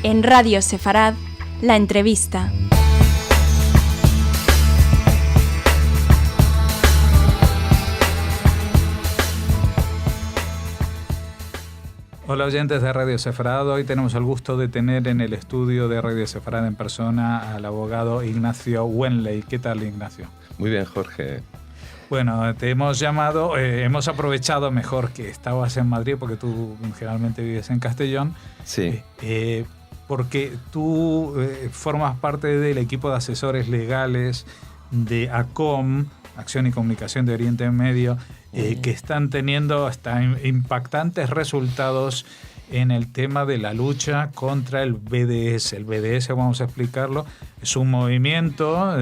En Radio Sefarad, la entrevista. Hola oyentes de Radio Sefarad, hoy tenemos el gusto de tener en el estudio de Radio Sefarad en persona al abogado Ignacio Wenley. ¿Qué tal, Ignacio? Muy bien, Jorge. Bueno, te hemos llamado, hemos aprovechado mejor que estabas en Madrid, porque tú generalmente vives en Castellón. Sí. Porque tú formas parte del equipo de asesores legales de ACOM, Acción y Comunicación de Oriente Medio, que están teniendo hasta impactantes resultados en el tema de la lucha contra el BDS. El BDS, vamos a explicarlo, es un movimiento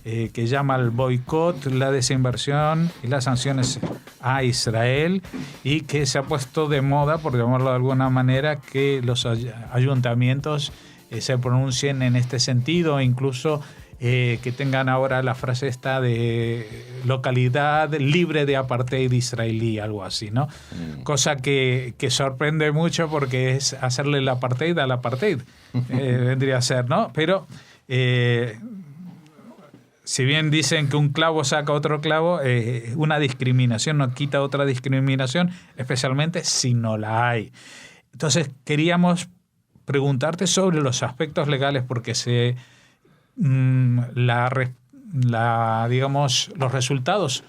que llama al boicot, la desinversión y las sanciones a Israel, y que se ha puesto de moda, por llamarlo de alguna manera, que los ayuntamientos se pronuncien en este sentido, incluso que tengan ahora la frase esta de localidad libre de apartheid israelí, algo así, ¿no? Cosa que sorprende mucho, porque es hacerle el apartheid al apartheid, vendría a ser, ¿no? Pero si bien dicen que un clavo saca otro clavo, una discriminación no quita otra discriminación, especialmente si no la hay. Entonces queríamos preguntarte sobre los aspectos legales, porque digamos, los resultados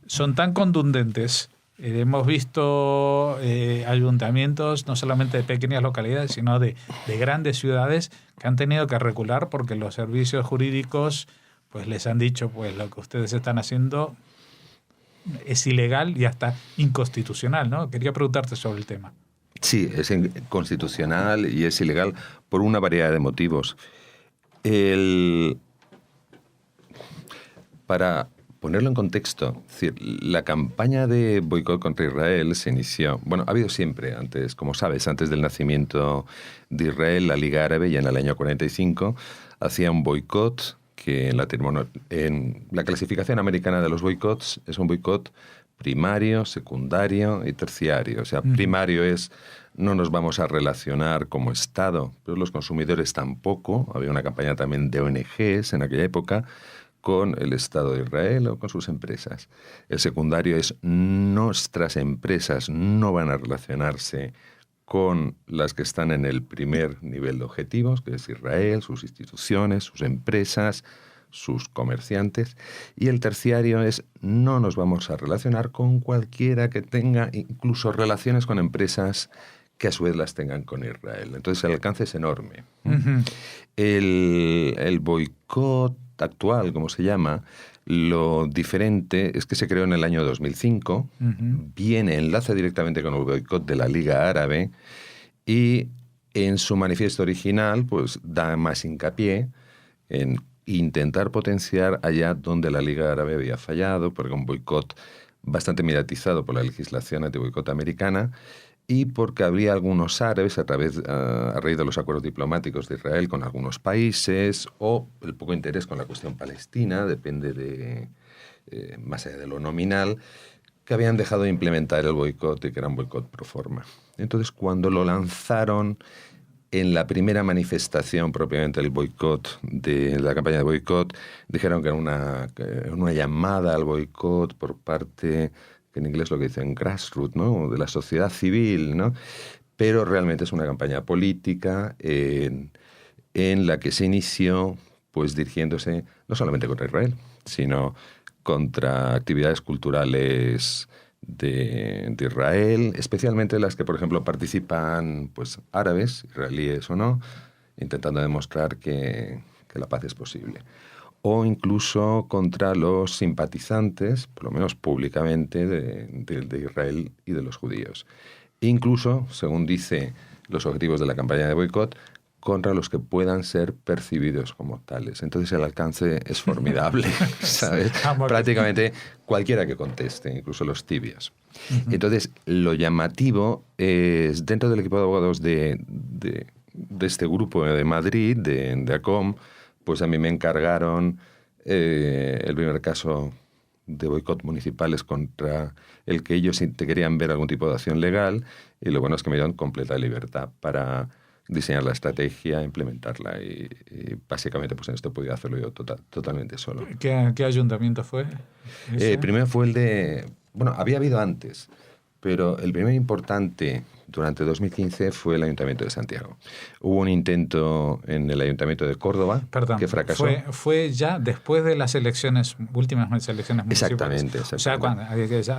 son tan contundentes. Hemos visto ayuntamientos, no solamente de pequeñas localidades, sino de grandes ciudades, que han tenido que recular porque los servicios jurídicos pues les han dicho, pues lo que ustedes están haciendo es ilegal y hasta inconstitucional, ¿no? Quería preguntarte sobre el tema. Sí, es inconstitucional y es ilegal por una variedad de motivos. Para ponerlo en contexto, es decir, la campaña de boicot contra Israel se inició, bueno, ha habido siempre antes, como sabes, antes del nacimiento de Israel, la Liga Árabe, ya en el año 45, hacía un boicot que en la clasificación americana de los boicots es un boicot primario, secundario y terciario. O sea, primario es no nos vamos a relacionar como Estado, pero los consumidores tampoco. Había una campaña también de ONGs en aquella época con el Estado de Israel o con sus empresas. El secundario es nuestras empresas no van a relacionarse con las que están en el primer nivel de objetivos, que es Israel, sus instituciones, sus empresas, sus comerciantes. Y el terciario es no nos vamos a relacionar con cualquiera que tenga incluso relaciones con empresas que a su vez las tengan con Israel. Entonces el alcance es enorme. Uh-huh. El boicot actual, como se llama, lo diferente es que se creó en el año 2005, enlaza directamente con el boicot de la Liga Árabe, y en su manifiesto original pues da más hincapié en intentar potenciar allá donde la Liga Árabe había fallado, porque un boicot bastante mediatizado por la legislación anti-boicot americana, y porque habría algunos árabes a raíz de los acuerdos diplomáticos de Israel con algunos países, o el poco interés con la cuestión palestina, depende de más allá de lo nominal, que habían dejado de implementar el boicot y que era un boicot pro forma. Entonces, cuando lo lanzaron en la primera manifestación propiamente del boicot, de la campaña de boicot, dijeron que era una llamada al boicot por parte, que en inglés lo que dicen grassroots, ¿no?, de la sociedad civil, ¿no? Pero realmente es una campaña política en la que se inició pues dirigiéndose no solamente contra Israel, sino contra actividades culturales de Israel, especialmente las que, por ejemplo, participan pues árabes, israelíes o no, intentando demostrar que la paz es posible. O incluso contra los simpatizantes, por lo menos públicamente, de Israel y de los judíos. Incluso, según dice los objetivos de la campaña de boicot, contra los que puedan ser percibidos como tales. Entonces el alcance es formidable, ¿sabes? Prácticamente cualquiera que conteste, incluso los tibios. Uh-huh. Entonces lo llamativo es, dentro del equipo de abogados de este grupo de Madrid, de ACOM, pues a mí me encargaron el primer caso de boicot municipales contra el que ellos querían ver algún tipo de acción legal, y lo bueno es que me dieron completa libertad para diseñar la estrategia, implementarla y básicamente pues en esto he podido hacerlo yo totalmente solo. ¿Qué ayuntamiento fue? Primero fue el de... Bueno, había habido antes, pero el primer importante durante 2015 fue el Ayuntamiento de Santiago. Hubo un intento en el Ayuntamiento de Córdoba que fracasó. Fue ya después de las últimas elecciones municipales. Exactamente. O sea,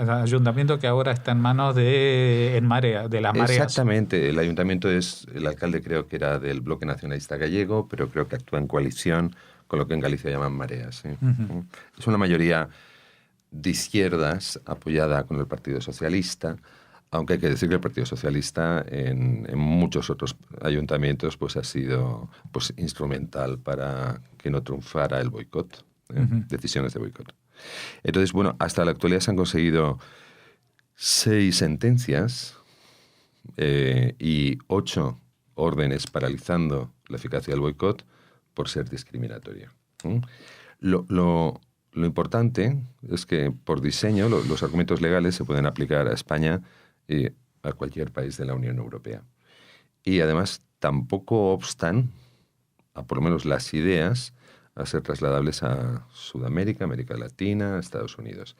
el ayuntamiento que ahora está en manos de las mareas. Exactamente. El ayuntamiento el alcalde creo que era del Bloque Nacionalista Gallego, pero creo que actúa en coalición con lo que en Galicia llaman mareas. ¿Sí? Uh-huh. Es una mayoría de izquierdas apoyada con el Partido Socialista, aunque hay que decir que el Partido Socialista en muchos otros ayuntamientos pues ha sido pues instrumental para que no triunfara el boicot, decisiones de boicot. Entonces, bueno, hasta la actualidad se han conseguido 6 sentencias y 8 órdenes paralizando la eficacia del boicot por ser discriminatorio. Lo importante es que por diseño los argumentos legales se pueden aplicar a España y a cualquier país de la Unión Europea. Y además tampoco obstan, a por lo menos las ideas, a ser trasladables a Sudamérica, América Latina, Estados Unidos.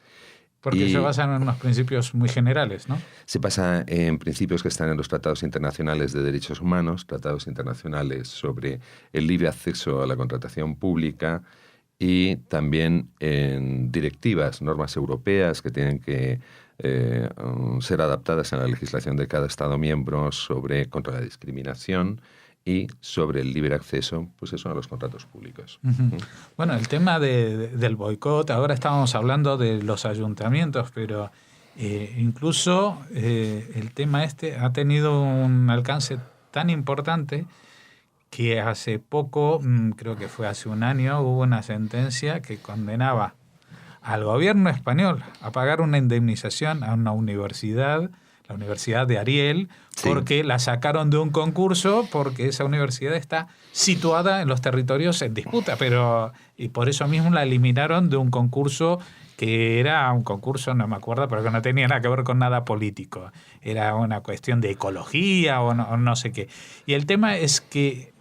Porque se basan en unos principios muy generales, ¿no? Se basa en principios que están en los tratados internacionales de derechos humanos, tratados internacionales sobre el libre acceso a la contratación pública y también en directivas, normas europeas que tienen que ser adaptadas a la legislación de cada Estado miembro contra la discriminación y sobre el libre acceso, pues eso, a los contratos públicos. Uh-huh. Bueno, el tema del boicot, ahora estábamos hablando de los ayuntamientos, pero incluso el tema ha tenido un alcance tan importante que hace poco, creo que fue hace un año, hubo una sentencia que condenaba al gobierno español a pagar una indemnización a una universidad, la Universidad de Ariel, porque la sacaron de un concurso porque esa universidad está situada en los territorios en disputa, y por eso mismo la eliminaron de un concurso que era un concurso, no me acuerdo, pero que no tenía nada que ver con nada político. Era una cuestión de ecología o no sé qué. Y el tema es que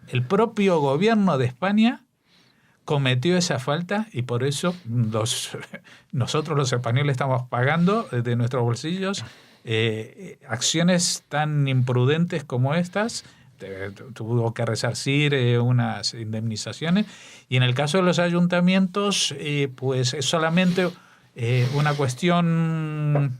el propio gobierno de España cometió esa falta y por eso nosotros los españoles estamos pagando de nuestros bolsillos acciones tan imprudentes como estas. Tuvo que resarcir unas indemnizaciones y en el caso de los ayuntamientos pues es solamente una cuestión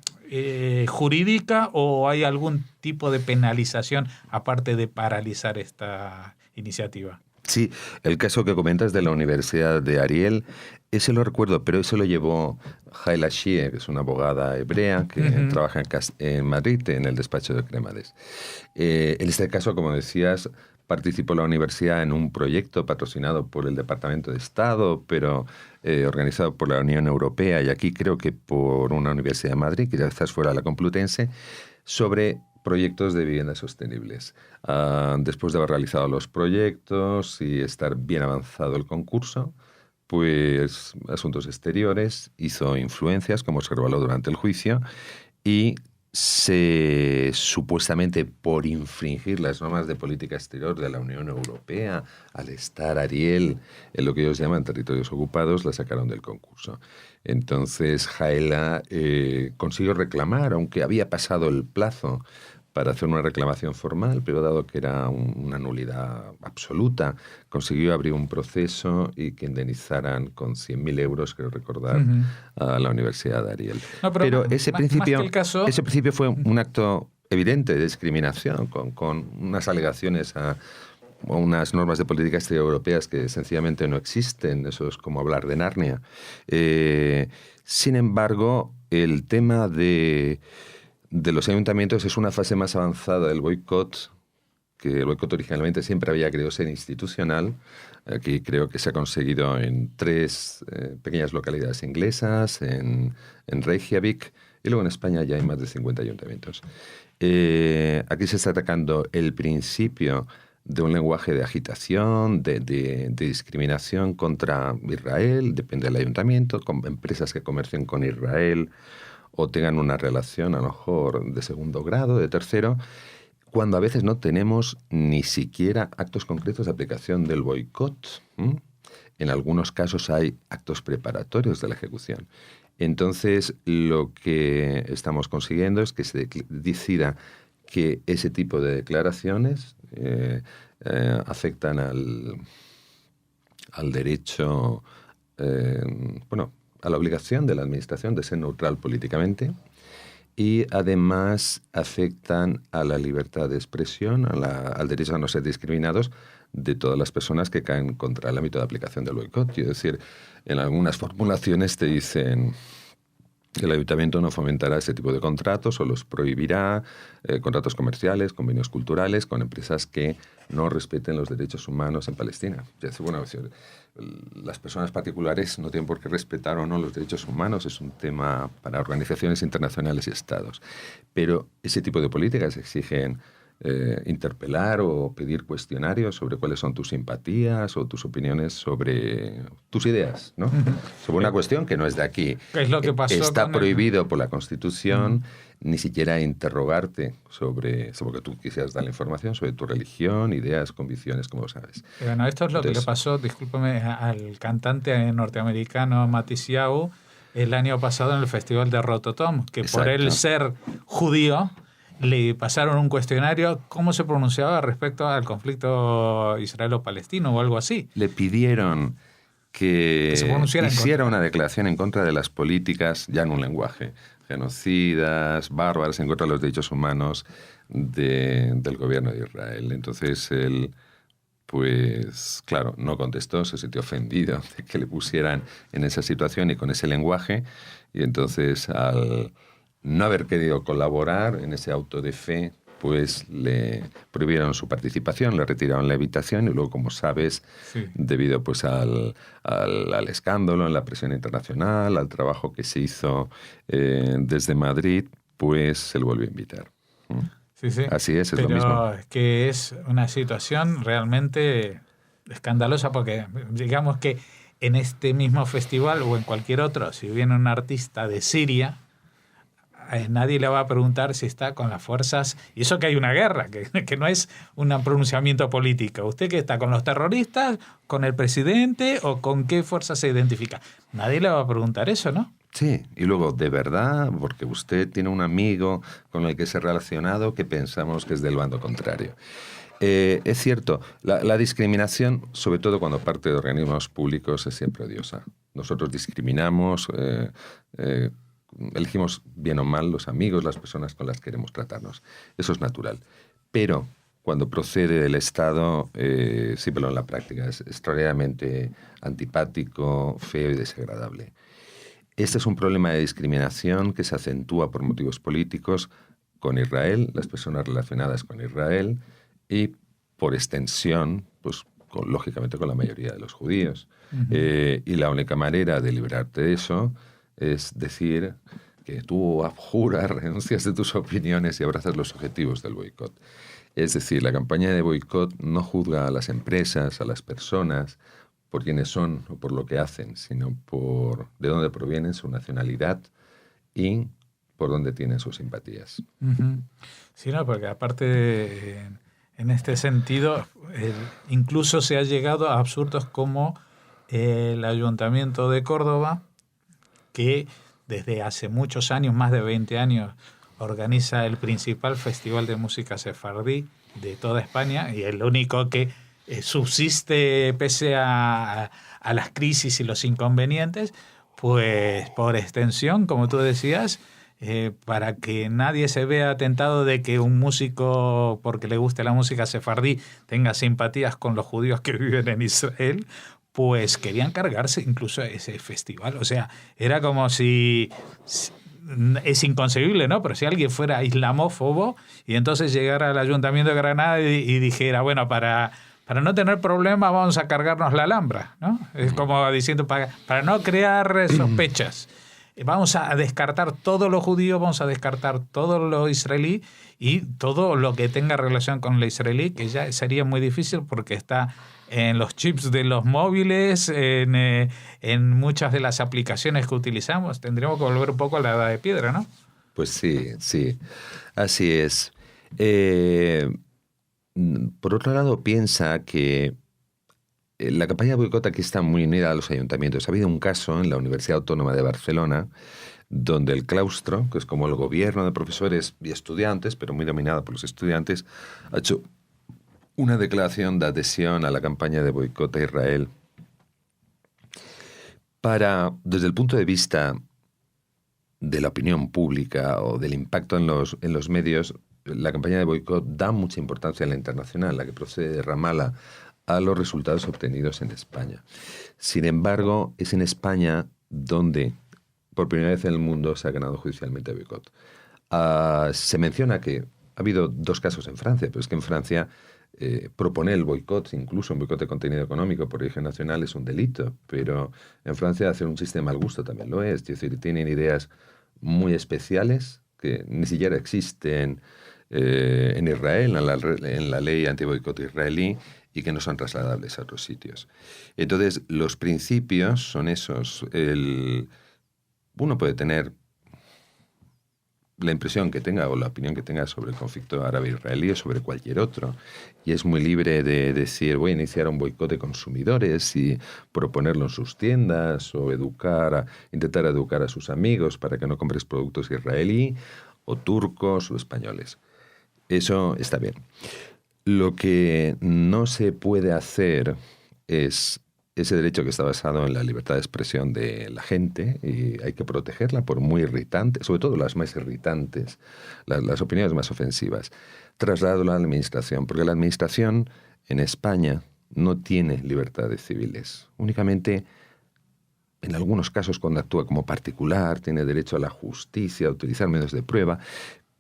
jurídica o hay algún tipo de penalización aparte de paralizar esta iniciativa. Sí, el caso que comentas de la Universidad de Ariel, ese lo recuerdo, pero eso lo llevó Haila Shie, que es una abogada hebrea que trabaja en Madrid, en el despacho de Cremades. En este caso, como decías, participó la universidad en un proyecto patrocinado por el Departamento de Estado, pero organizado por la Unión Europea, y aquí creo que por una universidad de Madrid, que ya quizás fuera la Complutense, sobre proyectos de viviendas sostenibles. Después de haber realizado los proyectos y estar bien avanzado el concurso, pues Asuntos Exteriores hizo influencias, como se reveló durante el juicio, y supuestamente por infringir las normas de política exterior de la Unión Europea, al estar Ariel en lo que ellos llaman territorios ocupados, la sacaron del concurso. Entonces Haila consiguió reclamar, aunque había pasado el plazo para hacer una reclamación formal, pero dado que era una nulidad absoluta, consiguió abrir un proceso y que indemnizaran con 100.000 euros, creo recordar, a la Universidad de Ariel. No, pero ese principio fue un acto evidente de discriminación, con unas alegaciones a unas normas de política exterior europeas que sencillamente no existen. Eso es como hablar de Narnia. Sin embargo, el tema de los ayuntamientos es una fase más avanzada del boicot, que el boicot originalmente siempre había querido ser institucional. Aquí creo que se ha conseguido en 3 pequeñas localidades inglesas, en Reykjavik, y luego en España ya hay más de 50 ayuntamientos. Aquí se está atacando el principio de un lenguaje de agitación, de discriminación contra Israel, depende del ayuntamiento, con empresas que comercien con Israel o tengan una relación a lo mejor de segundo grado, de tercero, cuando a veces no tenemos ni siquiera actos concretos de aplicación del boicot. En algunos casos hay actos preparatorios de la ejecución. Entonces, lo que estamos consiguiendo es que se decida que ese tipo de declaraciones afectan al derecho, a la obligación de la administración de ser neutral políticamente, y además afectan a la libertad de expresión, al derecho a no ser discriminados de todas las personas que caen contra el ámbito de aplicación del boicot. Es decir, en algunas formulaciones te dicen que el ayuntamiento no fomentará ese tipo de contratos o los prohibirá, contratos comerciales, convenios culturales con empresas que no respeten los derechos humanos en Palestina. Bueno, las personas particulares no tienen por qué respetar o no los derechos humanos, es un tema para organizaciones internacionales y estados. Pero ese tipo de políticas exigen interpelar o pedir cuestionarios sobre cuáles son tus simpatías o tus opiniones sobre tus ideas, ¿no? Sobre una cuestión que no es de aquí. ¿Qué es lo que pasó? Está prohibido por la Constitución ni siquiera interrogarte sobre que tú quisieras dar la información sobre tu religión, ideas, convicciones, como sabes. Bueno, esto es lo que le pasó, discúlpame, al cantante norteamericano Matisiau el año pasado en el Festival de Rototom, que Exacto. por él ser judío le pasaron un cuestionario cómo se pronunciaba respecto al conflicto israelo-palestino o algo así. Le pidieron que hiciera una declaración en contra de las políticas, ya en un lenguaje, genocidas, bárbaras, en contra de los derechos humanos del gobierno de Israel. Entonces él, pues claro, no contestó, se sintió ofendido de que le pusieran en esa situación y con ese lenguaje, y entonces al no haber querido colaborar en ese auto de fe, pues le prohibieron su participación, le retiraron la invitación y luego, como sabes, sí, debido pues al escándalo, en la presión internacional, al trabajo que se hizo desde Madrid, pues se le volvió a invitar. Sí, sí. Así es pero lo mismo. Es que es una situación realmente escandalosa porque digamos que en este mismo festival o en cualquier otro, si viene un artista de Siria, nadie le va a preguntar si está con las fuerzas, y eso que hay una guerra, que no es un pronunciamiento político. ¿Usted que está con los terroristas, con el presidente o con qué fuerza se identifica? Nadie le va a preguntar eso, ¿no? Sí, y luego, de verdad, porque usted tiene un amigo con el que se ha relacionado que pensamos que es del bando contrario. Es cierto, la discriminación, sobre todo cuando parte de organismos públicos, es siempre odiosa. Nosotros discriminamos, elegimos bien o mal los amigos, las personas con las que queremos tratarnos. Eso es natural. Pero cuando procede del Estado, sí, pero en la práctica es extraordinariamente antipático, feo y desagradable. Este es un problema de discriminación que se acentúa por motivos políticos con Israel, las personas relacionadas con Israel, y por extensión, pues lógicamente con la mayoría de los judíos. Y la única manera de librarte de eso es decir que tú abjuras, renuncias de tus opiniones y abrazas los objetivos del boicot. Es decir, la campaña de boicot no juzga a las empresas, a las personas, por quiénes son o por lo que hacen, sino por de dónde provienen, su nacionalidad y por dónde tienen sus simpatías. Sí, no, porque aparte en este sentido, incluso se ha llegado a absurdos como el Ayuntamiento de Córdoba, que desde hace muchos años, más de 20 años, organiza el principal festival de música sefardí de toda España y el único que subsiste pese a las crisis y los inconvenientes, pues por extensión, como tú decías, para que nadie se vea tentado de que un músico, porque le guste la música sefardí, tenga simpatías con los judíos que viven en Israel, pues querían cargarse incluso ese festival. O sea, era como si es inconcebible, ¿no? Pero si alguien fuera islamófobo y entonces llegara al Ayuntamiento de Granada y dijera, bueno, para no tener problemas vamos a cargarnos la Alhambra, ¿no? Es como diciendo, para no crear sospechas. Vamos a descartar todo lo judío, vamos a descartar todo lo israelí y todo lo que tenga relación con lo israelí, que ya sería muy difícil porque está en los chips de los móviles, en muchas de las aplicaciones que utilizamos. Tendríamos que volver un poco a la edad de piedra, ¿no? Pues sí, sí, así es. Por otro lado, piensa que la campaña de boicot aquí está muy unida a los ayuntamientos. Ha habido un caso en la Universidad Autónoma de Barcelona donde el claustro, que es como el gobierno de profesores y estudiantes, pero muy dominado por los estudiantes, ha hecho una declaración de adhesión a la campaña de boicot a Israel para, desde el punto de vista de la opinión pública o del impacto en los medios, la campaña de boicot da mucha importancia a la internacional, la que procede de Ramallah, a los resultados obtenidos en España. Sin embargo, es en España donde, por primera vez en el mundo, se ha ganado judicialmente el boicot. Se menciona que ha habido 2 casos en Francia, pero es que en Francia proponer el boicot, incluso un boicot de contenido económico por origen nacional, es un delito, pero en Francia hacer un chiste de mal gusto también lo es. Es decir, tienen ideas muy especiales que ni siquiera existen en Israel, en la ley anti-boicot israelí, y que no son trasladables a otros sitios. Entonces, los principios son esos. Uno puede tener la impresión que tenga o la opinión que tenga sobre el conflicto árabe-israelí o sobre cualquier otro, y es muy libre de decir, voy a iniciar un boicot de consumidores y proponerlo en sus tiendas, o intentar educar a sus amigos para que no compres productos israelí o turcos o españoles. Eso está bien. Lo que no se puede hacer es ese derecho que está basado en la libertad de expresión de la gente, y hay que protegerla por muy irritante, sobre todo las más irritantes, las opiniones más ofensivas, trasladarlo a la administración, porque la administración en España no tiene libertades civiles. Únicamente, en algunos casos, cuando actúa como particular, tiene derecho a la justicia, a utilizar medios de prueba,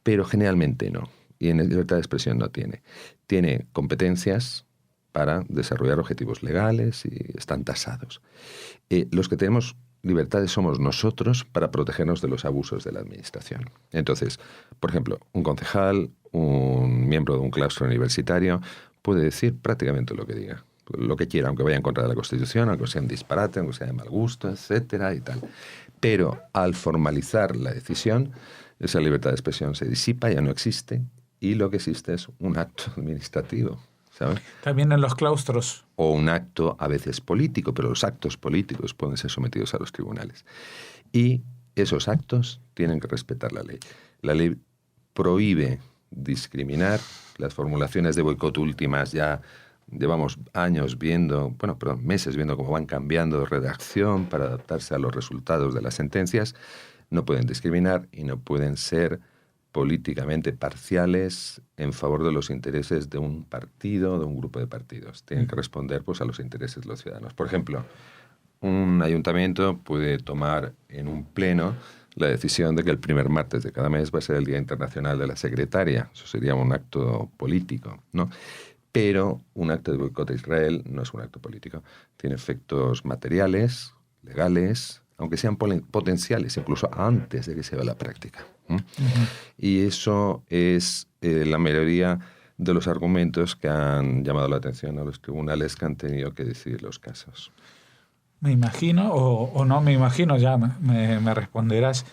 pero generalmente no. Y en libertad de expresión no tiene. Tiene competencias para desarrollar objetivos legales y están tasados. Los que tenemos libertades somos nosotros para protegernos de los abusos de la administración. Entonces, por ejemplo, un concejal, un miembro de un claustro universitario puede decir prácticamente lo que diga, lo que quiera, aunque vaya en contra de la Constitución, aunque sea un disparate, aunque sea de mal gusto, etcétera y tal. Pero al formalizar la decisión, esa libertad de expresión se disipa, ya no existe, y lo que existe es un acto administrativo, ¿sabes? También en los claustros. O un acto a veces político, pero los actos políticos pueden ser sometidos a los tribunales. Y esos actos tienen que respetar la ley. La ley prohíbe discriminar. Las formulaciones de boicot últimas ya llevamos meses viendo cómo van cambiando de redacción para adaptarse a los resultados de las sentencias. No pueden discriminar y no pueden ser políticamente parciales en favor de los intereses de un partido, de un grupo de partidos. Tienen que responder a los intereses de los ciudadanos. Por ejemplo, un ayuntamiento puede tomar en un pleno la decisión de que el primer martes de cada mes va a ser el Día Internacional de la Secretaria. Eso sería un acto político, ¿no? Pero un acto de boicot a Israel no es un acto político. Tiene efectos materiales, legales, aunque sean potenciales, incluso antes de que se vea la práctica. Y eso es la mayoría de los argumentos que han llamado la atención a los tribunales que han tenido que decidir los casos. Me imagino, o no me imagino, ya me responderás,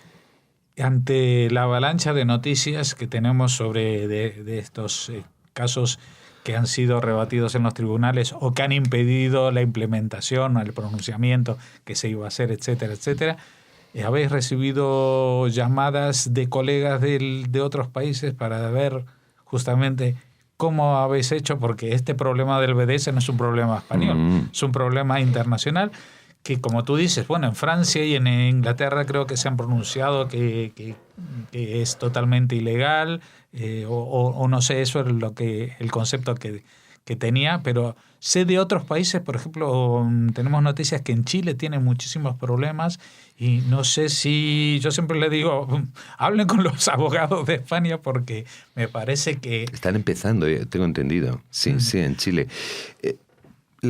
ante la avalancha de noticias que tenemos sobre de estos casos que han sido rebatidos en los tribunales o que han impedido la implementación o el pronunciamiento que se iba a hacer, etcétera, etcétera. ¿Habéis recibido llamadas de colegas de otros países para ver justamente cómo habéis hecho? Porque este problema del BDS no es un problema español, es un problema internacional que, como tú dices, bueno, en Francia y en Inglaterra creo que se han pronunciado que es totalmente ilegal, o no sé, eso es el concepto que tenía, pero sé de otros países, por ejemplo, tenemos noticias que en Chile tienen muchísimos problemas y no sé si, yo siempre le digo, hablen con los abogados de España porque me parece que... Están empezando, tengo entendido, sí, en Chile.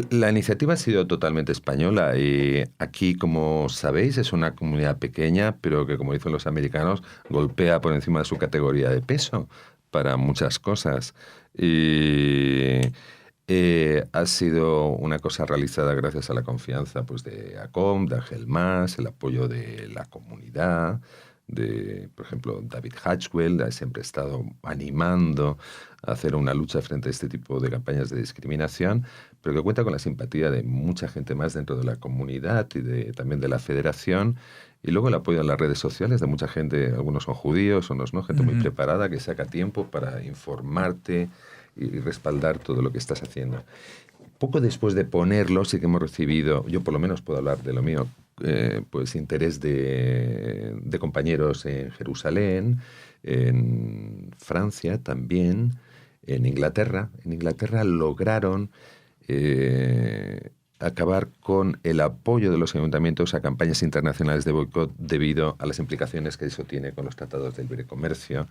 La iniciativa ha sido totalmente española y aquí, como sabéis, es una comunidad pequeña, pero que, como dicen los americanos, golpea por encima de su categoría de peso para muchas cosas. Y ha sido una cosa realizada gracias a la confianza de ACOM, de Ángel Mas, el apoyo de la comunidad, por ejemplo, David Hatchwell, ha siempre estado animando a hacer una lucha frente a este tipo de campañas de discriminación, pero que cuenta con la simpatía de mucha gente más dentro de la comunidad y también de la federación, y luego el apoyo en las redes sociales de mucha gente, algunos son judíos, otros no, gente muy preparada que saca tiempo para informarte y respaldar todo lo que estás haciendo. Poco después de ponerlo, sí que hemos recibido, yo por lo menos puedo hablar de lo mío, pues interés de compañeros en Jerusalén, en Francia también, en Inglaterra. En Inglaterra lograron acabar con el apoyo de los ayuntamientos a campañas internacionales de boicot debido a las implicaciones que eso tiene con los tratados del libre comercio,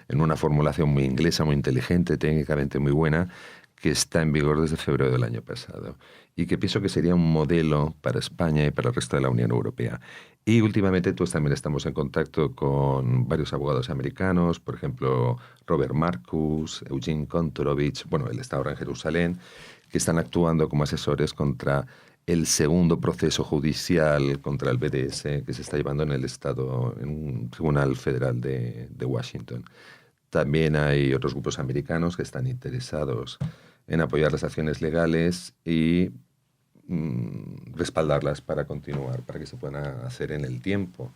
en una formulación muy inglesa, muy inteligente, técnicamente muy buena, que está en vigor desde febrero del año pasado y que pienso que sería un modelo para España y para el resto de la Unión Europea. Y últimamente pues también estamos en contacto con varios abogados americanos, por ejemplo Robert Marcus, Eugene Kontorovich, bueno, él está ahora en Jerusalén, que están actuando como asesores contra el segundo proceso judicial contra el BDS que se está llevando en el Estado, en un tribunal federal de Washington. También hay otros grupos americanos que están interesados en apoyar las acciones legales y respaldarlas para continuar, para que se puedan hacer en el tiempo.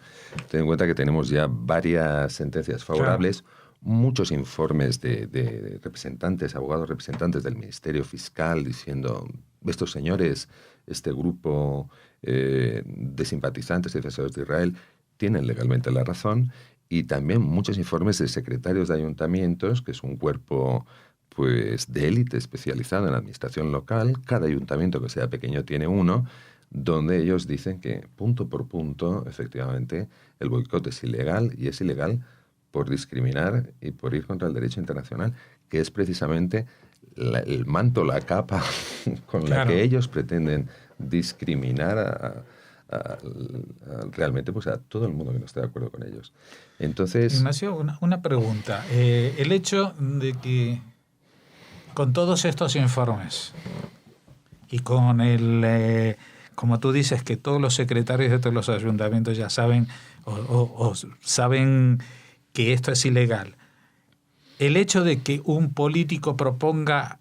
Ten en cuenta que tenemos ya varias sentencias favorables, muchos informes de representantes, abogados representantes del Ministerio Fiscal diciendo, estos señores, este grupo de simpatizantes y defensores de Israel tienen legalmente la razón, y también muchos informes de secretarios de ayuntamientos, que es un cuerpo pues, de élite especializado en la administración local. Cada ayuntamiento que sea pequeño tiene uno, donde ellos dicen que punto por punto, efectivamente, el boicot es ilegal, y es ilegal por discriminar y por ir contra el derecho internacional, que es precisamente el manto, la capa con la que ellos pretenden discriminar realmente pues a todo el mundo que no esté de acuerdo con ellos. Entonces, Ignacio, una pregunta. El hecho de que con todos estos informes y con como tú dices, que todos los secretarios de todos los ayuntamientos ya saben o saben que esto es ilegal, el hecho de que un político proponga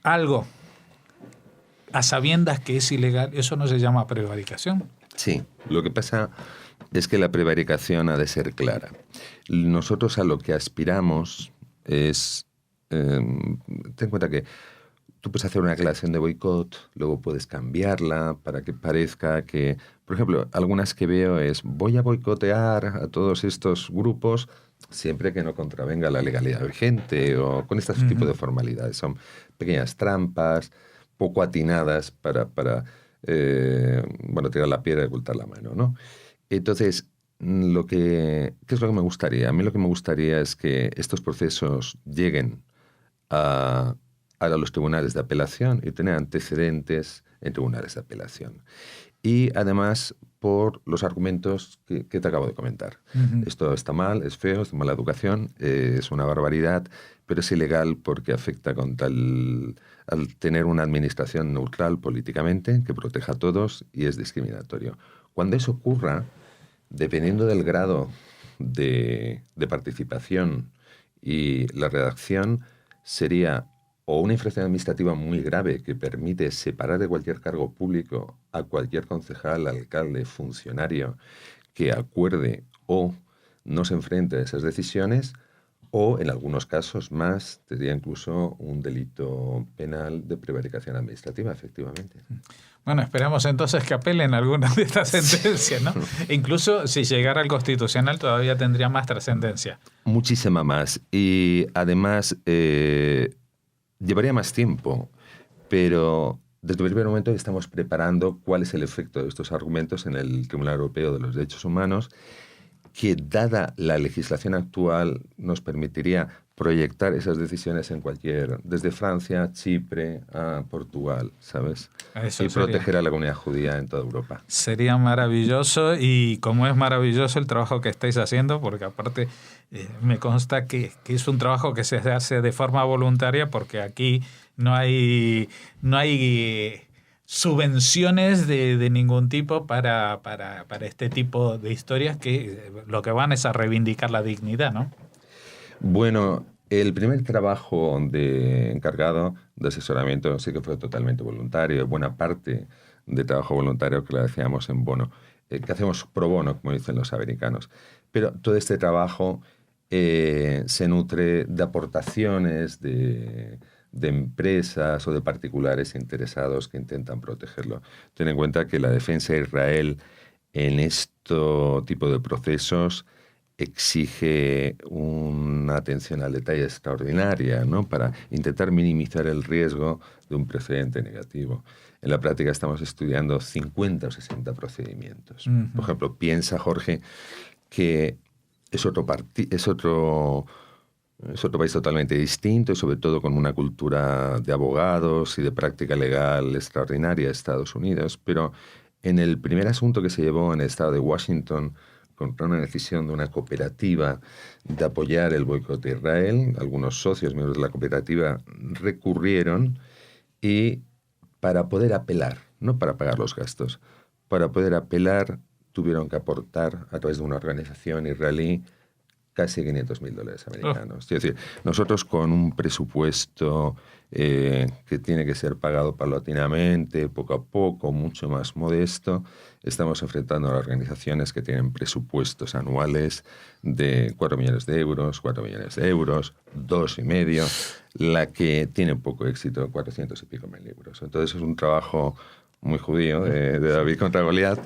algo a sabiendas que es ilegal, ¿eso no se llama prevaricación? Sí, lo que pasa es que la prevaricación ha de ser clara. Nosotros a lo que aspiramos es... ten en cuenta que tú puedes hacer una declaración de boicot, luego puedes cambiarla para que parezca que... Por ejemplo, algunas que veo es, voy a boicotear a todos estos grupos siempre que no contravenga la legalidad vigente, o con este tipo de formalidades. Son pequeñas trampas, poco atinadas para tirar la piedra y ocultar la mano, ¿no? Entonces, ¿qué es lo que me gustaría? A mí lo que me gustaría es que estos procesos lleguen a los tribunales de apelación y tener antecedentes en tribunales de apelación. Y además por los argumentos que te acabo de comentar. Esto está mal, es feo, es mala educación, es una barbaridad, pero es ilegal porque afecta al tener una administración neutral políticamente que proteja a todos, y es discriminatorio. Cuando eso ocurra, dependiendo del grado de participación y la redacción, sería o una infracción administrativa muy grave que permite separar de cualquier cargo público a cualquier concejal, alcalde, funcionario que acuerde o no se enfrente a esas decisiones, o en algunos casos más tendría incluso un delito penal de prevaricación administrativa, efectivamente. Bueno, esperamos entonces que apelen alguna de estas sentencias, ¿no? E incluso si llegara al Constitucional todavía tendría más trascendencia. Muchísima más. Y además llevaría más tiempo, pero desde el primer momento estamos preparando cuál es el efecto de estos argumentos en el Tribunal Europeo de los Derechos Humanos, que dada la legislación actual nos permitiría proyectar esas decisiones en desde Francia, Chipre a Portugal, ¿sabes? Eso y proteger a la comunidad judía en toda Europa. Sería maravilloso, y como es maravilloso el trabajo que estáis haciendo, porque aparte me consta que es un trabajo que se hace de forma voluntaria, porque aquí no hay subvenciones de ningún tipo para este tipo de historias que lo que van es a reivindicar la dignidad, ¿no? Bueno, el primer trabajo encargado de asesoramiento sí que fue totalmente voluntario. Buena parte de trabajo voluntario que lo hacíamos en bono, que hacemos pro bono, como dicen los americanos. Pero todo este trabajo se nutre de aportaciones de empresas o de particulares interesados que intentan protegerlo. Ten en cuenta que la defensa de Israel en este tipo de procesos exige una atención al detalle extraordinaria, ¿no? Para intentar minimizar el riesgo de un precedente negativo. En la práctica estamos estudiando 50 o 60 procedimientos. Uh-huh. Por ejemplo, piensa, Jorge, que es otro país totalmente distinto y sobre todo con una cultura de abogados y de práctica legal extraordinaria, Estados Unidos, pero en el primer asunto que se llevó en el estado de Washington contra una decisión de una cooperativa de apoyar el boicot de Israel, algunos socios, miembros de la cooperativa, recurrieron y para poder apelar, no para pagar los gastos, para poder apelar tuvieron que aportar a través de una organización israelí casi $500,000 americanos. Es decir, nosotros con un presupuesto que tiene que ser pagado paulatinamente, poco a poco, mucho más modesto, estamos enfrentando a organizaciones que tienen presupuestos anuales de 4 millones de euros, 4 millones de euros, 2,5, la que tiene poco éxito, 400 y pico mil euros. Entonces es un trabajo muy judío de David contra Goliat,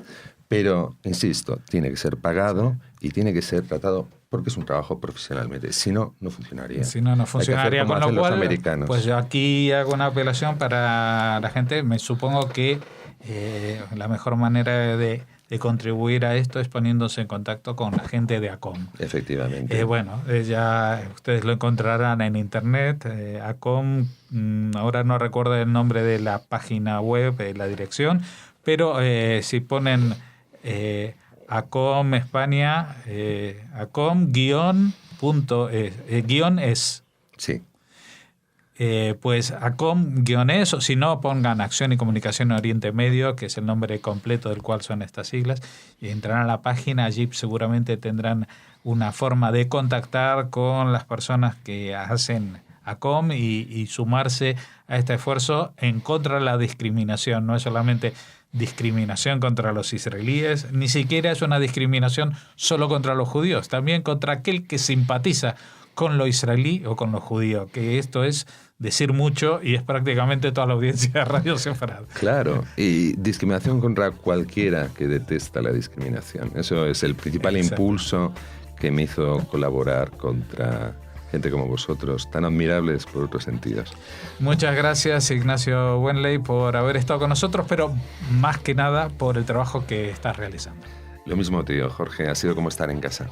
pero, insisto, tiene que ser pagado y tiene que ser tratado porque es un trabajo profesionalmente. Si no, no funcionaría. Si no, no funcionaría. Con lo cual, pues yo aquí hago una apelación para la gente. Me supongo que la mejor manera de contribuir a esto es poniéndose en contacto con la gente de ACOM. Efectivamente. Ya ustedes lo encontrarán en internet. ACOM, ahora no recuerdo el nombre de la página web, la dirección, pero si ponen ACOM España, ACOM-es. Sí. Pues ACOM-es, o si no, pongan Acción y Comunicación en Oriente Medio, que es el nombre completo del cual son estas siglas, y entrarán a la página. Allí seguramente tendrán una forma de contactar con las personas que hacen ACOM y sumarse a este esfuerzo en contra de la discriminación. No es solamente discriminación contra los israelíes, ni siquiera es una discriminación solo contra los judíos, también contra aquel que simpatiza con lo israelí o con lo judío, que esto es decir mucho y es prácticamente toda la audiencia de Radio Sefarad. Claro, y discriminación contra cualquiera que detesta la discriminación. Eso es el principal impulso que me hizo colaborar contra gente como vosotros, tan admirables por otros sentidos. Muchas gracias, Ignacio Wenley, por haber estado con nosotros, pero más que nada por el trabajo que estás realizando. Lo mismo, tío Jorge, ha sido como estar en casa.